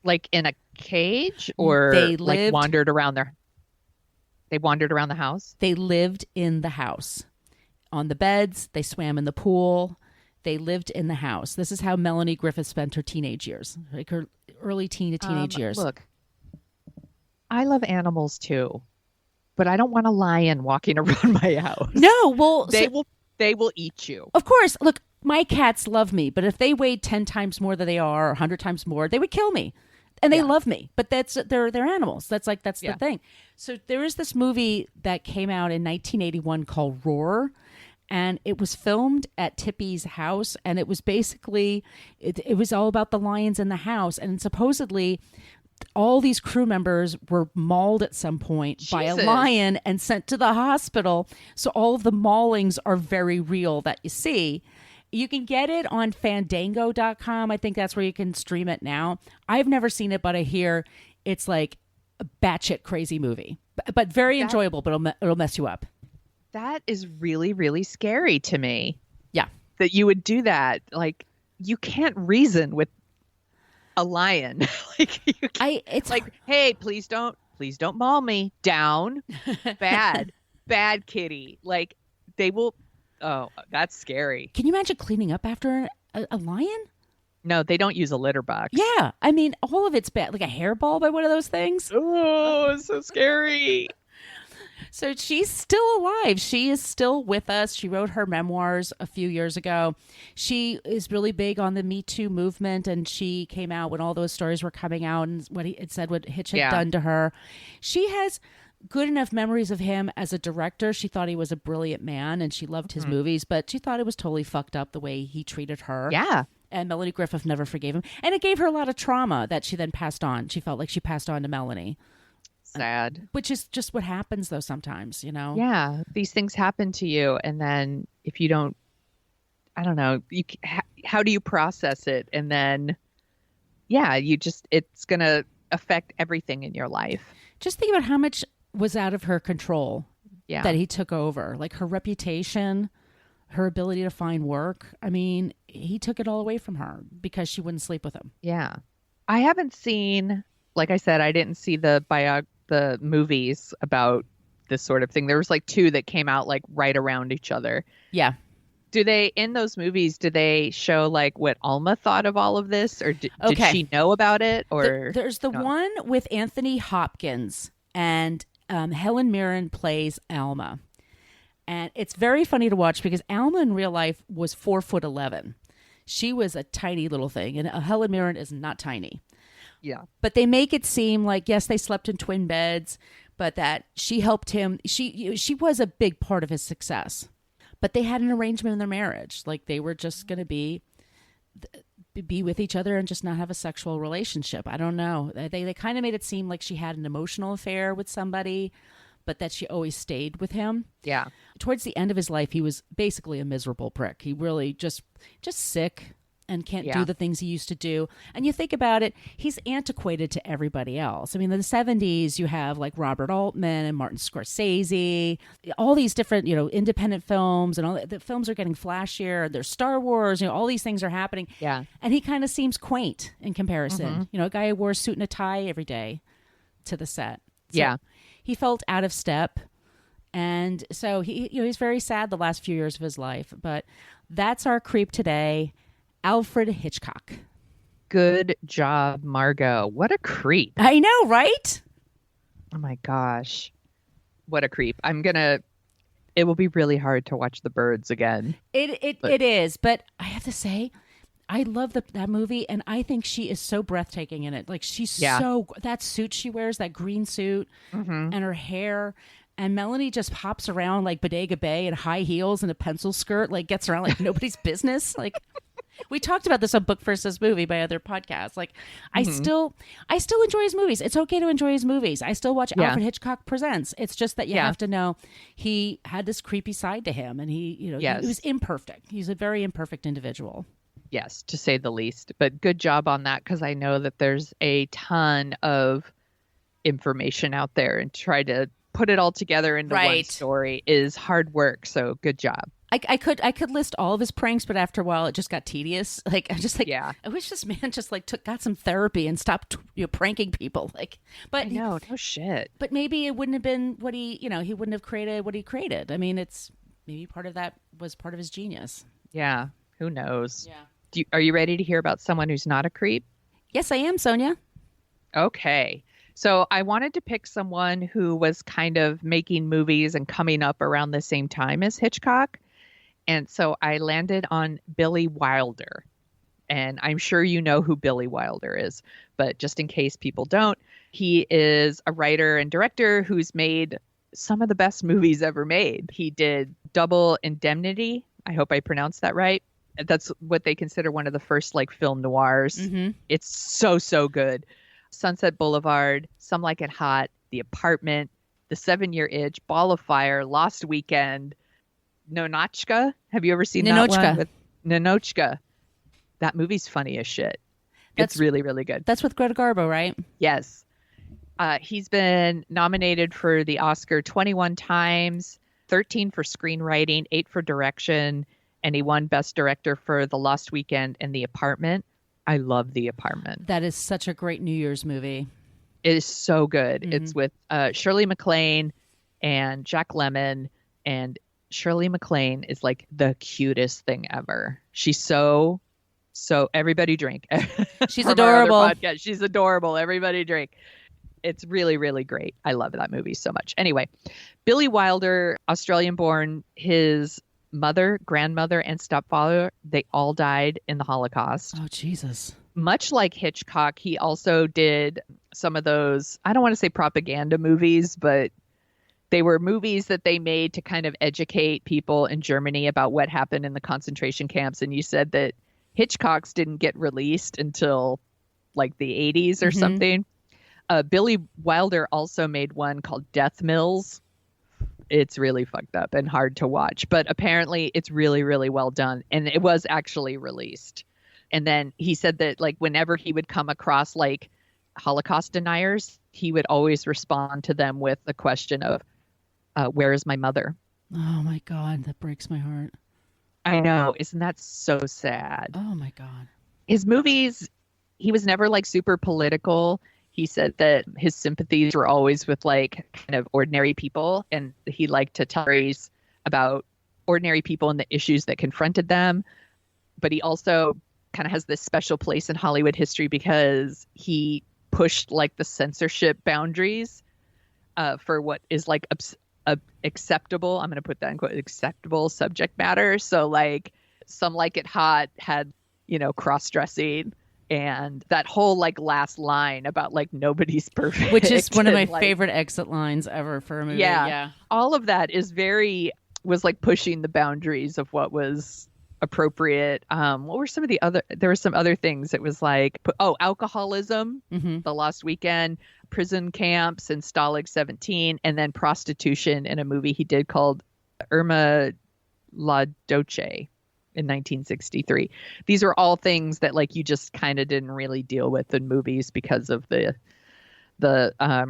Like in a cage, or like wandered around They wandered around the house? They lived in the house. On the beds, they swam in the pool. They lived in the house. This is how Melanie Griffith spent her teenage years, like her early teen to teenage years. Look, I love animals too. But I don't want a lion walking around my house. No, well, they will eat you. Of course. Look, my cats love me, but if they weighed 10 times more than they are, or 100 times more, they would kill me. And they love me, but they're animals. That's the thing. So there is this movie that came out in 1981 called Roar, and it was filmed at Tippi's house, and it was basically it was all about the lions in the house, and supposedly all these crew members were mauled at some point by a lion and sent to the hospital. So all of the maulings are very real that you see. You can get it on fandango.com. I think that's where you can stream it now. I've never seen it, but I hear it's like a batshit crazy movie, but very enjoyable, but it'll mess you up. That is really, really scary to me. Yeah. That you would do that. Like, you can't reason with a lion. It's like, hey, please don't maul me. Down. Bad kitty. Like, they will. Oh, that's scary. Can you imagine cleaning up after a lion? No, they don't use a litter box. Yeah. I mean, all of it's bad. Like a hairball by one of those things. Oh, it's so scary. So she's still alive. She is still with us. She wrote her memoirs a few years ago. She is really big on the Me Too movement, and she came out when all those stories were coming out and it said what Hitch had done to her. She has good enough memories of him as a director. She thought he was a brilliant man, and she loved his movies, but she thought it was totally fucked up the way he treated her. Yeah. And Melanie Griffith never forgave him. And it gave her a lot of trauma that she then passed on. She felt like she passed on to Melanie. Sad. Which is just what happens, though, sometimes, you know? Yeah. These things happen to you. And then if you don't, I don't know, how do you process it? And then, it's going to affect everything in your life. Just think about how much was out of her control that he took over. Like her reputation, her ability to find work. I mean, he took it all away from her because she wouldn't sleep with him. Yeah. I haven't seen, like I said, I didn't see the movies about this sort of thing. There was like 2 that came out like right around each other. Yeah. In those movies, do they show like what Alma thought of all of this, or did she know about it? Or there's the one with Anthony Hopkins, and Helen Mirren plays Alma. And it's very funny to watch because Alma in real life was 4'11". She was a tiny little thing, and Helen Mirren is not tiny. Yeah. But they make it seem like, yes, they slept in twin beds, but that she helped him. She was a big part of his success. But they had an arrangement in their marriage. Like they were just going to be with each other and just not have a sexual relationship. I don't know. They kind of made it seem like she had an emotional affair with somebody, but that she always stayed with him. Yeah. Towards the end of his life, he was basically a miserable prick. He really just sick and can't do the things he used to do. And you think about it, he's antiquated to everybody else. I mean, in the 70s, you have like Robert Altman and Martin Scorsese, all these different, independent films, and all the films are getting flashier. There's Star Wars, all these things are happening. Yeah. And he kind of seems quaint in comparison. A guy who wore a suit and a tie every day to the set. So he felt out of step. And so he's very sad the last few years of his life. But that's our creep today. Alfred Hitchcock. Good job, Margot. What a creep. I know, right? Oh my gosh. What a creep. It will be really hard to watch The Birds again. It is, but I have to say, I love that movie, and I think she is so breathtaking in it. Like she's that suit she wears, that green suit, and her hair. And Melanie just hops around like Bodega Bay in high heels and a pencil skirt, like gets around like nobody's business. Like we talked about this on Book versus Movie by other podcasts. Like I still enjoy his movies. It's okay to enjoy his movies. I still watch Alfred Hitchcock Presents. It's just that you have to know he had this creepy side to him, and he was imperfect. He's a very imperfect individual. Yes, to say the least. But good job on that, because I know that there's a ton of information out there, and try to put it all together into one story is hard work. So good job. I could list all of his pranks, but after a while it just got tedious. Like I'm just like, I wish this man just like got some therapy and stopped pranking people. Like, but no shit. But maybe it wouldn't have been what he wouldn't have created what he created. I mean, it's maybe part of that was part of his genius. Yeah, who knows? Yeah. Are you ready to hear about someone who's not a creep? Yes, I am, Sonia. Okay. So I wanted to pick someone who was kind of making movies and coming up around the same time as Hitchcock. And so I landed on Billy Wilder. And I'm sure you know who Billy Wilder is, but just in case people don't, he is a writer and director who's made some of the best movies ever made. He did Double Indemnity. I hope I pronounced that right. That's what they consider one of the first like film noirs. Mm-hmm. It's so good. Sunset Boulevard, Some Like It Hot, The Apartment, The 7-Year Itch, Ball of Fire, Lost Weekend, Ninochka. Have you ever seen that one? With Ninochka. That movie's funny as shit. It's really, really good. That's with Greta Garbo, right? Yes. He's been nominated for the Oscar 21 times, 13 for screenwriting, 8 for direction, and he won Best Director for The Lost Weekend and The Apartment. I love The Apartment. That is such a great New Year's movie. It is so good. Mm-hmm. It's with Shirley MacLaine and Jack Lemmon, and Shirley MacLaine is like the cutest thing ever. She's so everybody drink. She's adorable. She's adorable. Everybody drink. It's really, really great. I love that movie so much. Anyway, Billy Wilder, Australian born, his mother, grandmother, and stepfather, they all died in the Holocaust. Oh, Jesus. Much like Hitchcock, he also did some of those, I don't want to say propaganda movies, but they were movies that they made to kind of educate people in Germany about what happened in the concentration camps. And you said that Hitchcock's didn't get released until like the 80s or something. Billy Wilder also made one called Death Mills. It's really fucked up and hard to watch, but apparently it's really, really well done. And it was actually released. And then he said that like whenever he would come across like Holocaust deniers, he would always respond to them with the question of, where is my mother? Oh my God, that breaks my heart. I know. Isn't that so sad? Oh my God. His movies, he was never like super political. He said that his sympathies were always with like kind of ordinary people, and he liked to tell stories about ordinary people and the issues that confronted them. But he also kind of has this special place in Hollywood history because he pushed like the censorship boundaries for what is like acceptable. I'm going to put that in quote, acceptable subject matter. So like Some Like It Hot had, cross-dressing. And that whole like last line about like nobody's perfect, which is one of my favorite exit lines ever for a movie. Yeah. All of that was like pushing the boundaries of what was appropriate. What were some of there were some other things. It was like, alcoholism, The Lost Weekend, prison camps and Stalag 17, and then prostitution in a movie he did called Irma La Doce in 1963. These are all things that like you just kind of didn't really deal with in movies because of the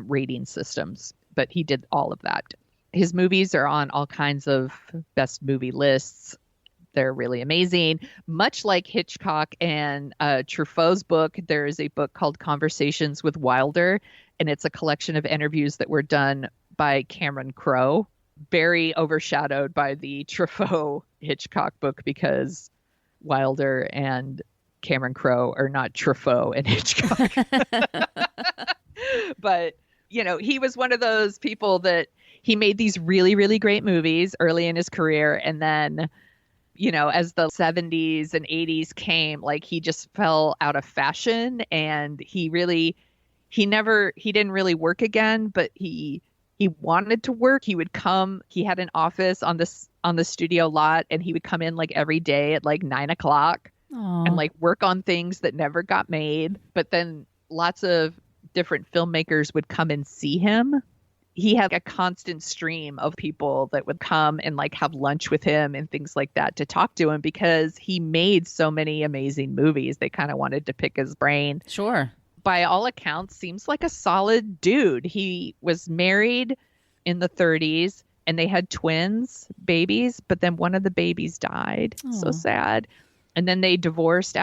rating systems. But he did all of that. His movies are on all kinds of best movie lists. They're really amazing. Much like Hitchcock and Truffaut's book, there is a book called Conversations with Wilder, and it's a collection of interviews that were done by Cameron Crowe, very overshadowed by the Truffaut Hitchcock book because Wilder and Cameron Crowe are not Truffaut and Hitchcock. But, he was one of those people that he made these really, really great movies early in his career. And then, as the 70s and 80s came, like he just fell out of fashion, and he didn't really work again, but he He wanted to work. He would come. He had an office on the studio lot, and he would come in like every day at like 9 o'clock and like work on things that never got made. But then lots of different filmmakers would come and see him. He had a constant stream of people that would come and like have lunch with him and things like that to talk to him because he made so many amazing movies. They kind of wanted to pick his brain. Sure. By all accounts, seems like a solid dude. He was married in the 30s and they had twins, babies, but then one of the babies died. So sad. And then they divorced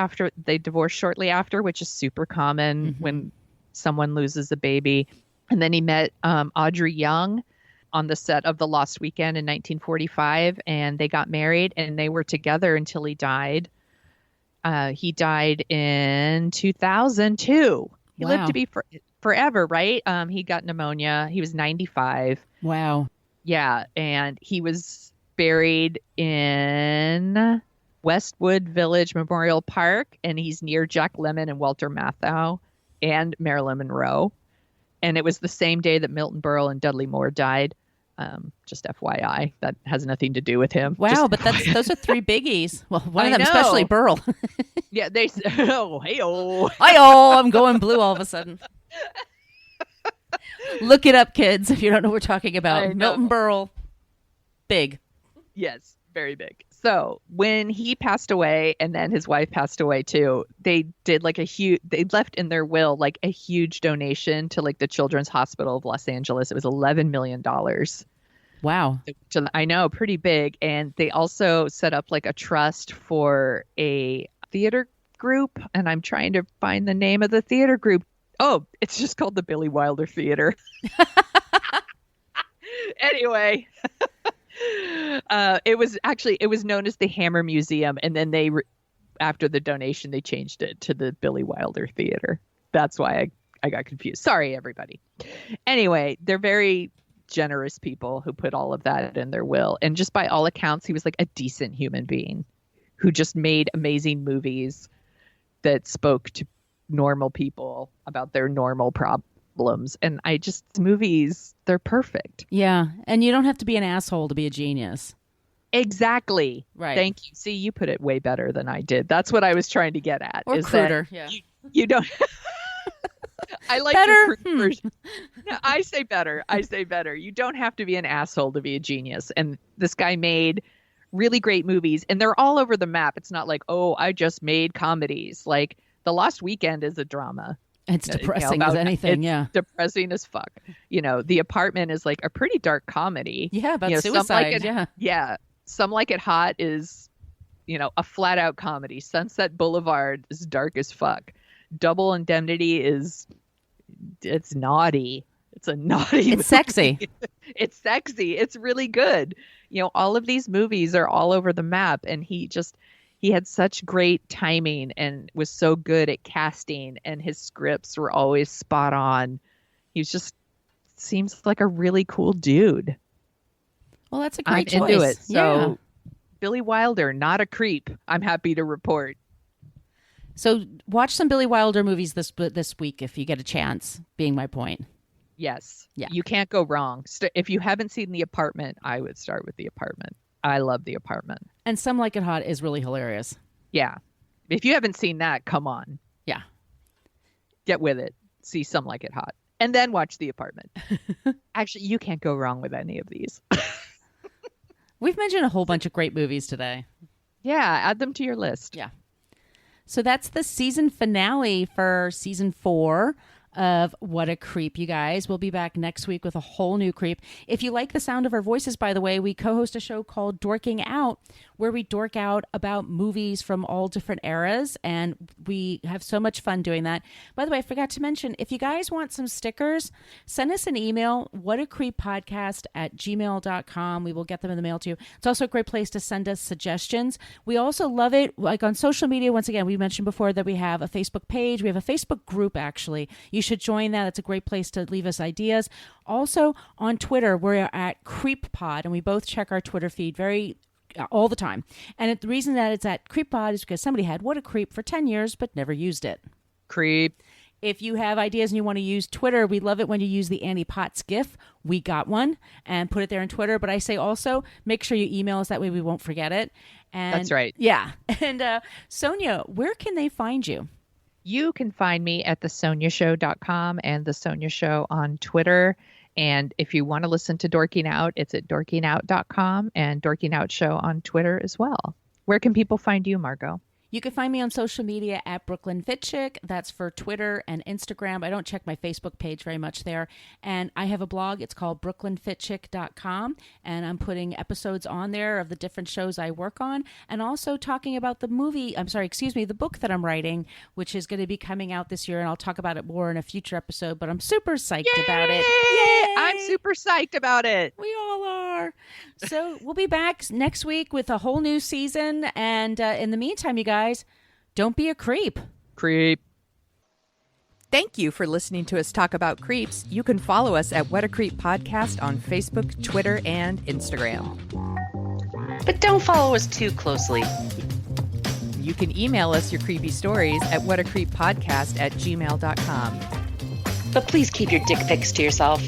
shortly after, which is super common when someone loses a baby. And then he met Audrey Young on the set of The Lost Weekend in 1945, and they got married, and they were together until he died. He died in 2002. He lived to be forever, right? He got pneumonia. He was 95. Wow. Yeah, and he was buried in Westwood Village Memorial Park, and he's near Jack Lemmon and Walter Matthau and Marilyn Monroe. And it was the same day that Milton Berle and Dudley Moore died. Just FYI, that has nothing to do with him. Wow, Just but those are three biggies. Well, one of I them, know. especially Burl. Yeah, they. Oh, hey-oh. Hi-oh, I'm going blue all of a sudden. Look it up, kids, if you don't know what we're talking about. Milton Berle, big. Yes, very big. So when he passed away and then his wife passed away too, they did like they left in their will like a huge donation to like the Children's Hospital of Los Angeles. It was $11 million. Wow. I know, pretty big. And they also set up like a trust for a theater group. And I'm trying to find the name of the theater group. Oh, it's just called the Billy Wilder Theater. Anyway. It was known as the Hammer Museum, and then after the donation they changed it to the Billy Wilder Theater. That's why I got confused. Sorry, everybody. Anyway, they're very generous people who put all of that in their will, and just by all accounts, he was like a decent human being who just made amazing movies that spoke to normal people about their normal problems. And movies, they're perfect. Yeah. And you don't have to be an asshole to be a genius. Exactly. Right. Thank you. See, you put it way better than I did. That's what I was trying to get at. Or cruder. Yeah. You don't. I like better? your crude version. No, I say better. You don't have to be an asshole to be a genius. And this guy made really great movies, and they're all over the map. It's not like, oh, I just made comedies. Like The Lost Weekend is a drama. It's depressing as anything, it's depressing as fuck. The Apartment is like a pretty dark comedy. Yeah, about suicide. Yeah. Some Like It Hot is, a flat out comedy. Sunset Boulevard is dark as fuck. Double Indemnity it's naughty. It's a naughty It's movie. sexy. It's sexy. It's really good. All of these movies are all over the map, and he had such great timing and was so good at casting, and his scripts were always spot on. Seems like a really cool dude. Well, that's a great choice. I'm into it. So yeah. Billy Wilder, not a creep. I'm happy to report. So watch some Billy Wilder movies this week if you get a chance, being my point. Yes. Yeah. You can't go wrong. If you haven't seen The Apartment, I would start with The Apartment. I love The Apartment. And Some Like It Hot is really hilarious. Yeah. If you haven't seen that, come on. Yeah. Get with it. See Some Like It Hot. And then watch The Apartment. Actually, you can't go wrong with any of these. We've mentioned a whole bunch of great movies today. Yeah, add them to your list. Yeah. So that's the season finale for season 4 of What a Creep, you guys. We'll be back next week with a whole new creep. If you like the sound of our voices, by the way, we co-host a show called Dorking Out, where we dork out about movies from all different eras, and we have so much fun doing that. By the way, I forgot to mention, if you guys want some stickers, send us an email, whatacreeppodcast@gmail.com. We will get them in the mail to you. It's also a great place to send us suggestions. We also love it, like on social media. Once again, we mentioned before that we have a Facebook page. We have a Facebook group, actually. You should join that. It's a great place to leave us ideas. Also, on Twitter, we're at CreepPod, and we both check our Twitter feed all the time. And the reason that it's at CreepPod is because somebody had What a Creep for 10 years but never used it. Creep. If you have ideas and you want to use Twitter, we love it when you use the Annie Potts GIF. We got one and put it there on Twitter. But I say also make sure you email us. That way we won't forget it. And That's right. Yeah. And Sonia, where can they find you? You can find me at thesoniashow.com and The Sonia Show on Twitter. And if you want to listen to Dorking Out, it's at dorkingout.com and Dorking Out Show on Twitter as well. Where can people find you, Margot? You can find me on social media at Brooklyn Fitchick. That's for Twitter and Instagram. I don't check my Facebook page very much there. And I have a blog. It's called brooklynfitchick.com. And I'm putting episodes on there of the different shows I work on. And also talking about the book that I'm writing, which is going to be coming out this year. And I'll talk about it more in a future episode. But I'm super psyched about it. Yay! I'm super psyched about it. We all are. So we'll be back next week with a whole new season. And in the meantime, you guys, don't be a creep. Creep. Thank you for listening to us talk about creeps. You can follow us at What a Creep Podcast on Facebook, Twitter, and Instagram. But don't follow us too closely. You can email us your creepy stories at whatacreeppodcast@gmail.com. But please keep your dick pics to yourself.